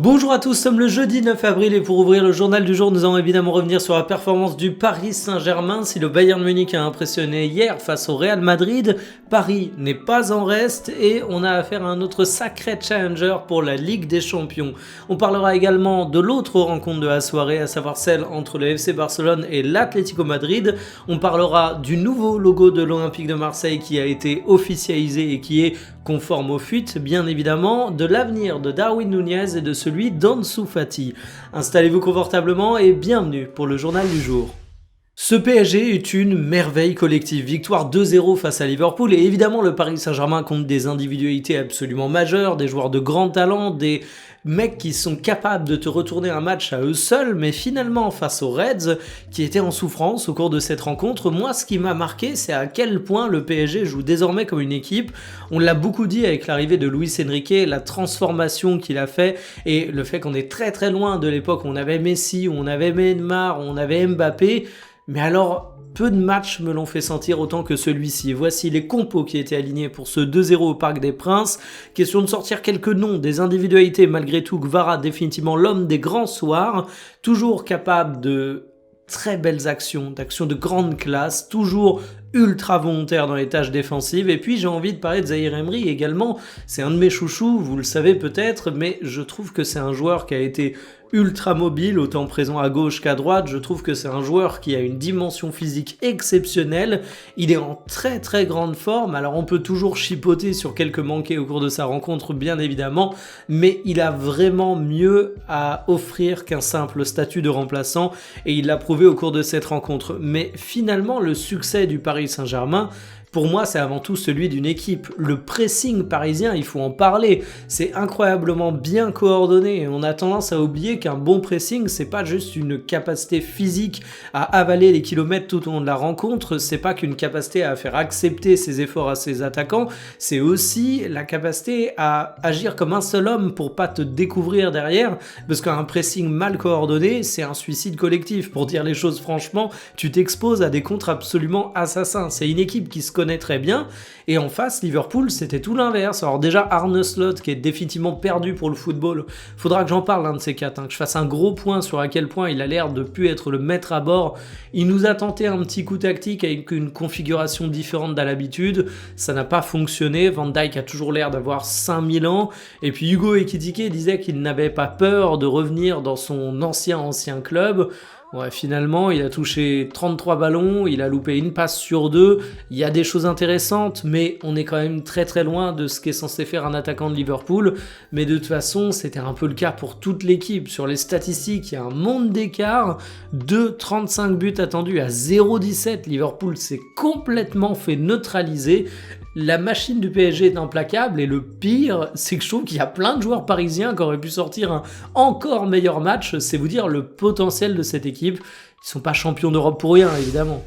Bonjour à tous, nous sommes le jeudi 9 avril et pour ouvrir le journal du jour, nous allons évidemment revenir sur la performance du Paris Saint-Germain. Si le Bayern Munich a impressionné hier face au Real Madrid, Paris n'est pas en reste et on a affaire à un autre sacré challenger pour la Ligue des Champions. On parlera également de l'autre rencontre de la soirée, à savoir celle entre le FC Barcelone et l'Atlético Madrid. On parlera du nouveau logo de l'Olympique de Marseille qui a été officialisé et qui est conforme aux fuites, bien évidemment, de l'avenir de Darwin Núñez et de celui d'Ansu Fati. Installez-vous confortablement et bienvenue pour le journal du jour. Ce PSG est une merveille collective, victoire 2-0 face à Liverpool et évidemment le Paris Saint-Germain compte des individualités absolument majeures, des joueurs de grand talent, des mecs qui sont capables de te retourner un match à eux seuls, mais finalement face aux Reds qui étaient en souffrance au cours de cette rencontre, moi ce qui m'a marqué c'est à quel point le PSG joue désormais comme une équipe. On l'a beaucoup dit avec l'arrivée de Luis Enrique, la transformation qu'il a fait et le fait qu'on est très très loin de l'époque où on avait Messi, où on avait Neymar, où on avait Mbappé. Mais alors, peu de matchs me l'ont fait sentir autant que celui-ci. Voici les compos qui étaient alignés pour ce 2-0 au Parc des Princes. Question de sortir quelques noms, des individualités. Malgré tout, Kvara, définitivement l'homme des grands soirs. Toujours capable de très belles actions, d'actions de grande classe. Toujours ultra volontaire dans les tâches défensives. Et puis j'ai envie de parler de Zahir Emery également. C'est un de mes chouchous, vous le savez peut-être, mais je trouve que c'est un joueur qui a été ultra mobile, autant présent à gauche qu'à droite. Je trouve que c'est un joueur qui a une dimension physique exceptionnelle. Il est en très très grande forme. Alors on peut toujours chipoter sur quelques manqués au cours de sa rencontre, bien évidemment, mais il a vraiment mieux à offrir qu'un simple statut de remplaçant et il l'a prouvé au cours de cette rencontre. Mais finalement, le succès du Paris Saint-Germain, pour moi, c'est avant tout celui d'une équipe. Le pressing parisien, il faut en parler. C'est incroyablement bien coordonné. On a tendance à oublier qu'un bon pressing, c'est pas juste une capacité physique à avaler les kilomètres tout au long de la rencontre. C'est pas qu'une capacité à faire accepter ses efforts à ses attaquants. C'est aussi la capacité à agir comme un seul homme pour pas te découvrir derrière. Parce qu'un pressing mal coordonné, c'est un suicide collectif. Pour dire les choses franchement, tu t'exposes à des contres absolument assassins. C'est une équipe qui se connaît très bien, et en face, Liverpool, c'était tout l'inverse. Alors déjà, Arne Slot, qui est définitivement perdu pour le football, faudra que j'en parle, un de ces quatre, que je fasse un gros point sur à quel point il a l'air de plus être le maître à bord. Il nous a tenté un petit coup tactique avec une configuration différente d'à l'habitude, ça n'a pas fonctionné. Van Dijk a toujours l'air d'avoir 5000 ans, et puis Hugo Ekitike disait qu'il n'avait pas peur de revenir dans son ancien club. Ouais, finalement, il a touché 33 ballons, il a loupé une passe sur deux. Il y a des choses intéressantes, mais on est quand même très très loin de ce qu'est censé faire un attaquant de Liverpool. Mais de toute façon, c'était un peu le cas pour toute l'équipe. Sur les statistiques, il y a un monde d'écart. 35 buts attendus à 0,17. Liverpool s'est complètement fait neutraliser. La machine du PSG est implacable et le pire, c'est que je trouve qu'il y a plein de joueurs parisiens qui auraient pu sortir un encore meilleur match. C'est vous dire le potentiel de cette équipe. Ils sont pas champions d'Europe pour rien, évidemment.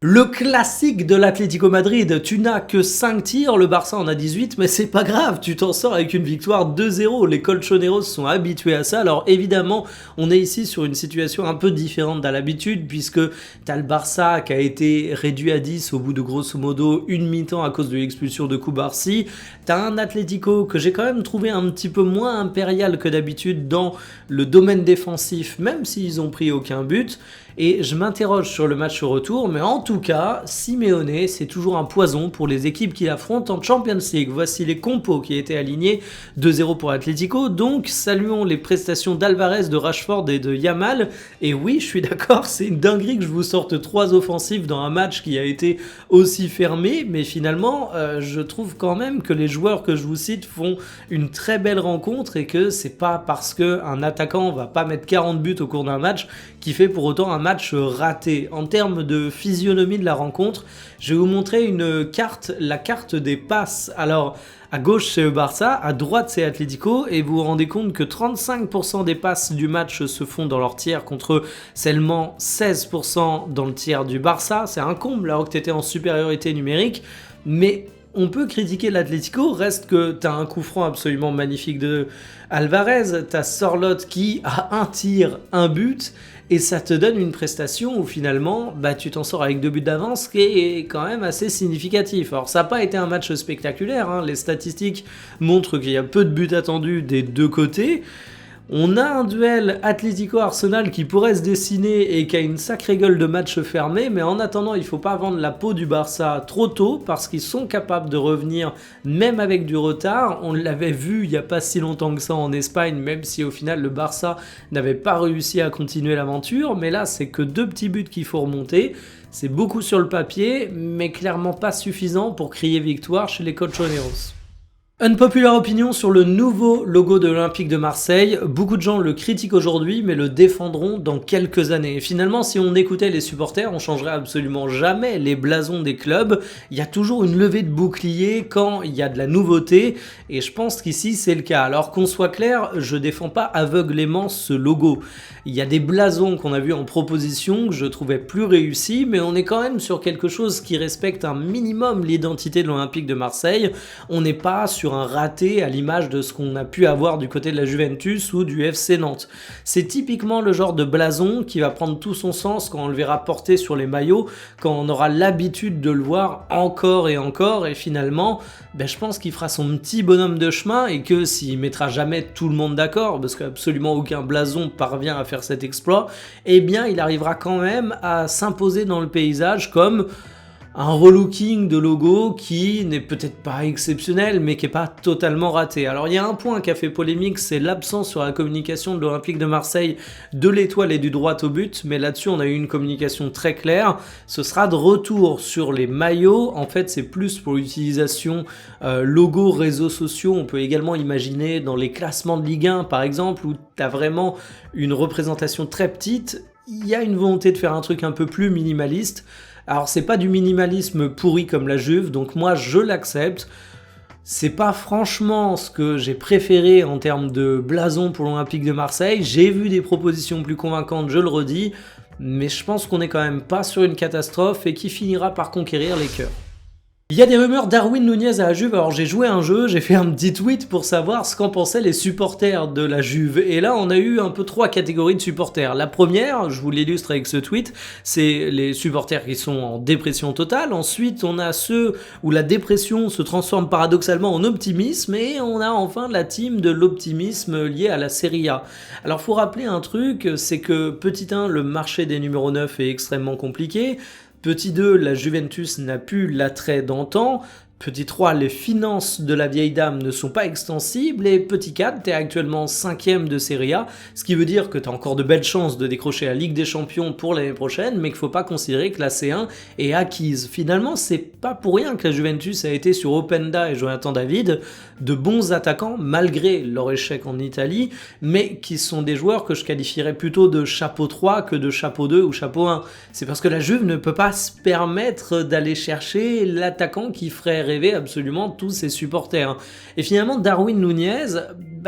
Le classique de l'Atlético Madrid, tu n'as que 5 tirs, le Barça en a 18, mais c'est pas grave, tu t'en sors avec une victoire 2-0, les colchoneros sont habitués à ça. Alors évidemment, on est ici sur une situation un peu différente d'à l'habitude, puisque t'as le Barça qui a été réduit à 10 au bout de grosso modo une mi-temps à cause de l'expulsion de Cubarsí, t'as un Atlético que j'ai quand même trouvé un petit peu moins impérial que d'habitude dans le domaine défensif, même s'ils ont pris aucun but. Et je m'interroge sur le match au retour, mais en tout cas, Simeone, c'est toujours un poison pour les équipes qui l'affrontent en Champions League. Voici les compos qui étaient alignés, 2-0 pour Atlético, donc saluons les prestations d'Alvarez, de Rashford et de Yamal. Et oui, je suis d'accord, c'est une dinguerie que je vous sorte 3 offensives dans un match qui a été aussi fermé, mais finalement, je trouve quand même que les joueurs que je vous cite font une très belle rencontre et que c'est pas parce qu'un attaquant va pas mettre 40 buts au cours d'un match qui fait pour autant un match raté. En termes de physionomie de la rencontre, je vais vous montrer une carte, la carte des passes. Alors, à gauche c'est le Barça, à droite c'est Atlético, et vous vous rendez compte que 35% des passes du match se font dans leur tiers contre seulement 16% dans le tiers du Barça. C'est un comble alors que tu étais en supériorité numérique, mais on peut critiquer l'Atlético, reste que t'as un coup franc absolument magnifique de Alvarez, t'as Sorloth qui a un tir, un but, et ça te donne une prestation où finalement tu t'en sors avec 2 buts d'avance, qui est quand même assez significatif. Alors ça n'a pas été un match spectaculaire, les statistiques montrent qu'il y a peu de buts attendus des deux côtés. On a un duel Atlético-Arsenal qui pourrait se dessiner et qui a une sacrée gueule de match fermé, mais en attendant, il faut pas vendre la peau du Barça trop tôt parce qu'ils sont capables de revenir même avec du retard. On l'avait vu il n'y a pas si longtemps que ça en Espagne, même si au final le Barça n'avait pas réussi à continuer l'aventure, mais là c'est que 2 petits buts qu'il faut remonter. C'est beaucoup sur le papier, mais clairement pas suffisant pour crier victoire chez les Colchoneros. Unpopular opinion sur le nouveau logo de l'Olympique de Marseille. Beaucoup de gens le critiquent aujourd'hui, mais le défendront dans quelques années. Et finalement, si on écoutait les supporters, on changerait absolument jamais les blasons des clubs. Il y a toujours une levée de bouclier quand il y a de la nouveauté, et je pense qu'ici c'est le cas. Alors qu'on soit clair, je défends pas aveuglément ce logo. Il y a des blasons qu'on a vus en proposition que je trouvais plus réussis, mais on est quand même sur quelque chose qui respecte un minimum l'identité de l'Olympique de Marseille. On n'est pas sur un raté à l'image de ce qu'on a pu avoir du côté de la Juventus ou du FC Nantes. C'est typiquement le genre de blason qui va prendre tout son sens quand on le verra porter sur les maillots, quand on aura l'habitude de le voir encore, et finalement, je pense qu'il fera son petit bonhomme de chemin et que s'il mettra jamais tout le monde d'accord, parce qu'absolument aucun blason parvient à faire cet exploit, eh bien il arrivera quand même à s'imposer dans le paysage comme un relooking de logo qui n'est peut-être pas exceptionnel, mais qui n'est pas totalement raté. Alors il y a un point qui a fait polémique, c'est l'absence sur la communication de l'Olympique de Marseille de l'étoile et du droit au but, mais là-dessus on a eu une communication très claire. Ce sera de retour sur les maillots, en fait c'est plus pour l'utilisation logo, réseaux sociaux. On peut également imaginer dans les classements de Ligue 1 par exemple, où tu as vraiment une représentation très petite, il y a une volonté de faire un truc un peu plus minimaliste. Alors c'est pas du minimalisme pourri comme la Juve, donc moi je l'accepte. C'est pas franchement ce que j'ai préféré en termes de blason pour l'Olympique de Marseille. J'ai vu des propositions plus convaincantes, je le redis, mais je pense qu'on est quand même pas sur une catastrophe et qui finira par conquérir les cœurs. Il y a des rumeurs Darwin Núñez à la Juve, alors j'ai joué à un jeu, j'ai fait un petit tweet pour savoir ce qu'en pensaient les supporters de la Juve, et là on a eu un peu 3 catégories de supporters. La première, je vous l'illustre avec ce tweet, c'est les supporters qui sont en dépression totale. Ensuite on a ceux où la dépression se transforme paradoxalement en optimisme, et on a enfin la team de l'optimisme lié à la Serie A. Alors faut rappeler un truc, c'est que petit 1, le marché des numéros 9 est extrêmement compliqué. Petit 2, la Juventus n'a plus l'attrait d'antan. Petit 3, les finances de la vieille dame ne sont pas extensibles. Et petit 4, t'es actuellement 5e de Serie A, ce qui veut dire que t'as encore de belles chances de décrocher la Ligue des Champions pour l'année prochaine, mais qu'il faut pas considérer que la C1 est acquise. Finalement, c'est pas pour rien que la Juventus a été sur Openda et Jonathan David, de bons attaquants, malgré leur échec en Italie, mais qui sont des joueurs que je qualifierais plutôt de chapeau 3 que de chapeau 2 ou chapeau 1. C'est parce que la Juve ne peut pas se permettre d'aller chercher l'attaquant qui ferait rêver absolument tous ses supporters. Et finalement, Darwin Núñez,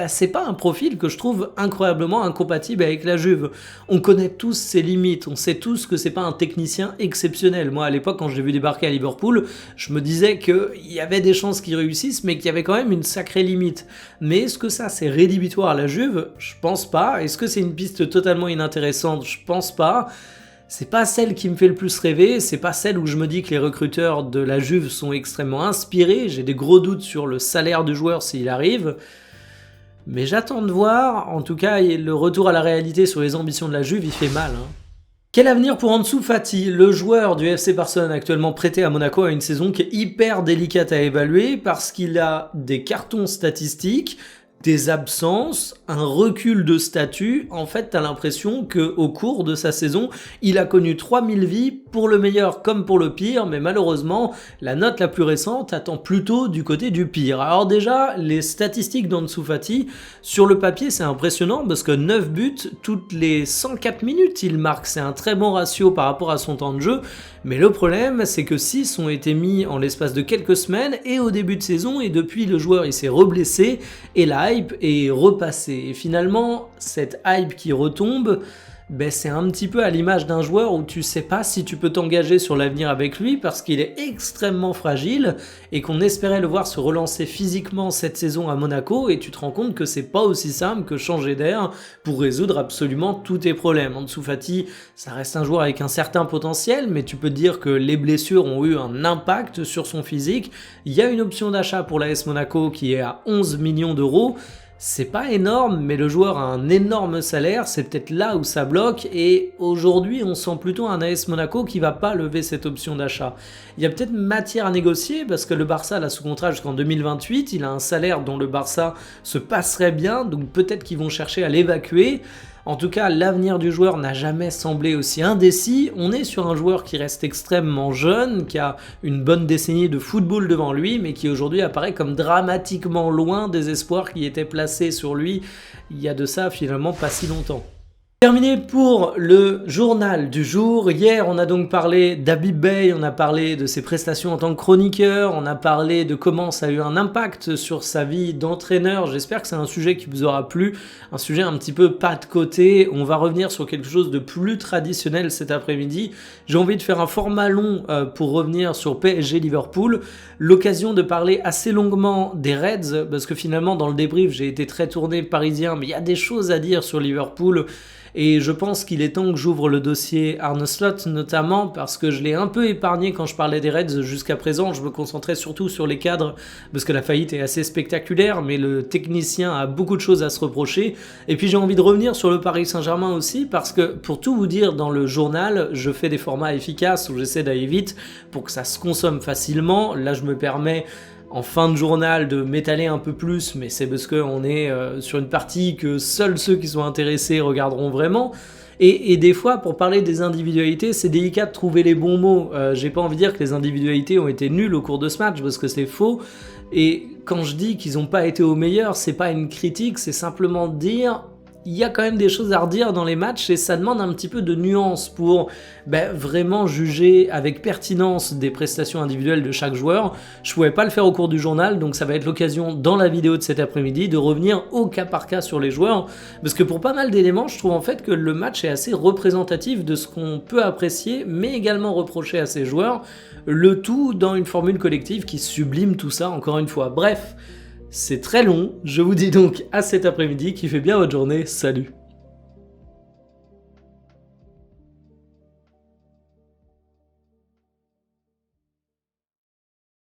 c'est pas un profil que je trouve incroyablement incompatible avec la Juve. On connaît tous ses limites, on sait tous que c'est pas un technicien exceptionnel. Moi, à l'époque, quand je l'ai vu débarquer à Liverpool, je me disais qu'il y avait des chances qu'il réussisse, mais qu'il y avait quand même une sacrée limite. Mais est-ce que ça, c'est rédhibitoire à la Juve ? Je pense pas. Est-ce que c'est une piste totalement inintéressante ? Je pense pas. C'est pas celle qui me fait le plus rêver, c'est pas celle où je me dis que les recruteurs de la Juve sont extrêmement inspirés, j'ai des gros doutes sur le salaire du joueur s'il arrive, mais j'attends de voir. En tout cas, le retour à la réalité sur les ambitions de la Juve, il fait mal. Quel avenir pour Ansu Fati ? Le joueur du FC Barcelone actuellement prêté à Monaco a une saison qui est hyper délicate à évaluer parce qu'il a des cartons statistiques, des absences, un recul de statut. En fait, t'as l'impression qu'au cours de sa saison, il a connu 3000 vies, pour le meilleur comme pour le pire, mais malheureusement, la note la plus récente attend plutôt du côté du pire. Alors déjà, les statistiques d'Ansu Fati, sur le papier, c'est impressionnant parce que 9 buts toutes les 104 minutes, il marque. C'est un très bon ratio par rapport à son temps de jeu, mais le problème, c'est que 6 ont été mis en l'espace de quelques semaines et au début de saison, et depuis, le joueur, il s'est reblessé et la hype est repassée. Et finalement, cette hype qui retombe, c'est un petit peu à l'image d'un joueur où tu sais pas si tu peux t'engager sur l'avenir avec lui parce qu'il est extrêmement fragile et qu'on espérait le voir se relancer physiquement cette saison à Monaco, et tu te rends compte que c'est pas aussi simple que changer d'air pour résoudre absolument tous tes problèmes. Ansu Fati, ça reste un joueur avec un certain potentiel, mais tu peux te dire que les blessures ont eu un impact sur son physique. Il y a une option d'achat pour l'AS Monaco qui est à 11 millions d'euros. c'est pas énorme, mais le joueur a un énorme salaire, c'est peut-être là où ça bloque, et aujourd'hui on sent plutôt un AS Monaco qui va pas lever cette option d'achat. Il y a peut-être matière à négocier, parce que le Barça l'a sous contrat jusqu'en 2028, il a un salaire dont le Barça se passerait bien, donc peut-être qu'ils vont chercher à l'évacuer. En tout cas, l'avenir du joueur n'a jamais semblé aussi indécis. On est sur un joueur qui reste extrêmement jeune, qui a une bonne décennie de football devant lui, mais qui aujourd'hui apparaît comme dramatiquement loin des espoirs qui étaient placés sur lui il y a de ça finalement pas si longtemps. Terminé pour le journal du jour. Hier, on a donc parlé d'Habib Beye, on a parlé de ses prestations en tant que chroniqueur, on a parlé de comment ça a eu un impact sur sa vie d'entraîneur. J'espère que c'est un sujet qui vous aura plu, un sujet un petit peu pas de côté. On va revenir sur quelque chose de plus traditionnel cet après-midi. J'ai envie de faire un format long pour revenir sur PSG Liverpool. L'occasion de parler assez longuement des Reds, parce que finalement dans le débrief, j'ai été très tourné parisien, mais il y a des choses à dire sur Liverpool. Et je pense qu'il est temps que j'ouvre le dossier Arne Slot, notamment parce que je l'ai un peu épargné quand je parlais des Reds jusqu'à présent. Je me concentrais surtout sur les cadres parce que la faillite est assez spectaculaire, mais le technicien a beaucoup de choses à se reprocher. Et puis j'ai envie de revenir sur le Paris Saint-Germain aussi parce que pour tout vous dire, dans le journal, je fais des formats efficaces où j'essaie d'aller vite pour que ça se consomme facilement. Là, je me permets en fin de journal de m'étaler un peu plus, mais c'est parce qu'on est sur une partie que seuls ceux qui sont intéressés regarderont vraiment. Et des fois, pour parler des individualités, c'est délicat de trouver les bons mots. J'ai pas envie de dire que les individualités ont été nulles au cours de ce match, parce que c'est faux. Et quand je dis qu'ils n'ont pas été au meilleur, c'est pas une critique, c'est simplement dire... Il y a quand même des choses à redire dans les matchs et ça demande un petit peu de nuance pour vraiment juger avec pertinence des prestations individuelles de chaque joueur. Je pouvais pas le faire au cours du journal, donc ça va être l'occasion dans la vidéo de cet après-midi de revenir au cas par cas sur les joueurs, parce que pour pas mal d'éléments, je trouve en fait que le match est assez représentatif de ce qu'on peut apprécier, mais également reprocher à ces joueurs, le tout dans une formule collective qui sublime tout ça encore une fois. Bref, c'est très long, je vous dis donc à cet après-midi, kiffez bien votre journée, salut!